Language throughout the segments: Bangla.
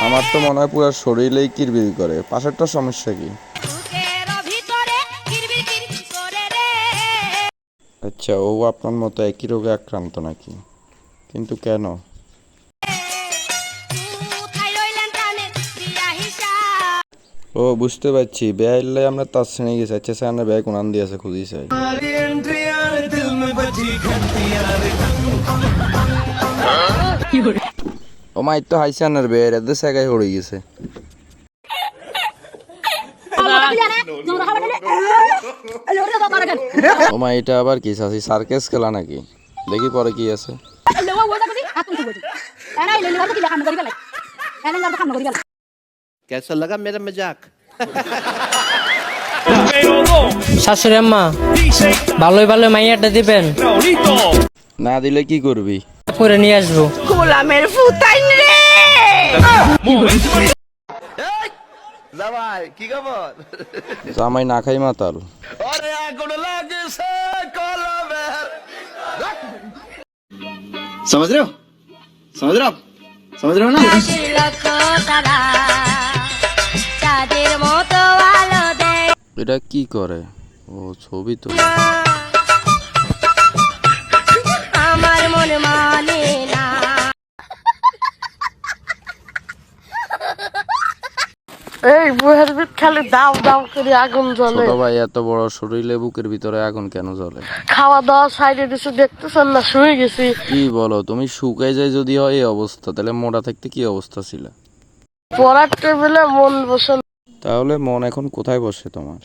আমার তো মনে হয় পুরো শরীরেই কিরবির করে। পাশেরটা সমস্যা কি? আচ্ছা, ও আপনার মতো একই রোগে আক্রান্ত নাকি? কিন্তু কেন? ও বুঝতে পারছি, বেয়াইলে আমরা তার শ্রেণী গেছি। আচ্ছা স্যার, আমরা ব্যয় কোনান দিয়েছে খুঁজি চাই। ও মাই তো হাইছে আনার বেয়ের এদের জায়গায় হয়ে গেছে। ও মা, এটা আবার কি সাসি সার্কেস খেলা নাকি? দেখি পরে কি আছে। कैसा लगा मेरा मजाक? শাশুড়ি আম্মা, ভালোই ভালো মাইয়াটা দিবেন। না দিলে কি করবি? করে নিয়ে আসবো। গোলামের ফুতাইন রে। জামাই কি খবর? জামাই না খাই মাতাল। আরে আগুন লাগছে কলমের। समझ रहे हो? समझ रहे हो? समझ रहे हो ना? এটা কি করে? ও ছবি তো। আমার মন মানে না। এই বুয়ের ভিত খালি দাও দাও করে আগুন জ্বলে। ছোট ভাই, এত বড় শরীরে বুকের ভিতরে আগুন কেন জ্বলে? খাওয়া দাওয়া সাইডে দিছে দেখতেছেন না, শুয়ে গেছি। কি বলো তুমি? শুকাই যায় যদি হয় এই অবস্থা, তাহলে মোটা থাকতে কি অবস্থা ছিল? পড়ার টেবিলে মন বসে না। তাহলে মন এখন কোথায় বসে তোমার?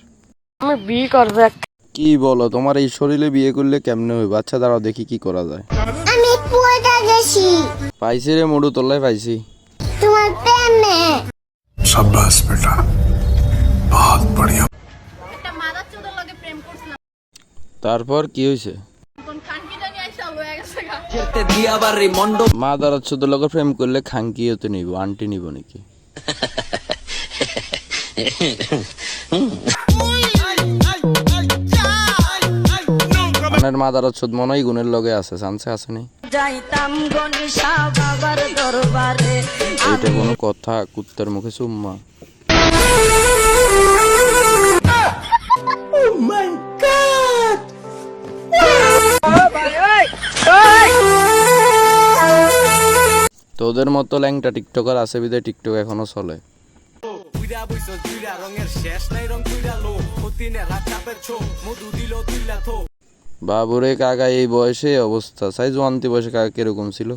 আমি বিয়ে করবে। কি বলো? তোমার এই শরীরে বিয়ে করলে কেমনে হইবে? আচ্ছা দাঁড়াও দেখি কি করা যায়। আমি পুরোটা গেছি পাইছি রে মডু, তোল্লাই পাইছি। তোমার প্রেমে। शाबाश बेटा, बहुत बढ़िया। তারপর কি হয়েছে? মা দাঁড়া ছোট লোক প্রেম করলে খাঙ্কি হতে নিব, আন্টি নিব নাকি? মা দাঁড়া ছোট মনে হয় গুণের লগে আছে, চান্সে আছে নি? এটা কোনো কথা? কুত্তার মুখে চুম্মা। তোদের মতো ল্যাংটা টিকটকার আছে বিধায় টিকটক এখনো চলে। বাবুরে কাকা এই বয়সে অবস্থা, সাই জোয়ান্তি বয়সে কাকা কিরকম ছিল?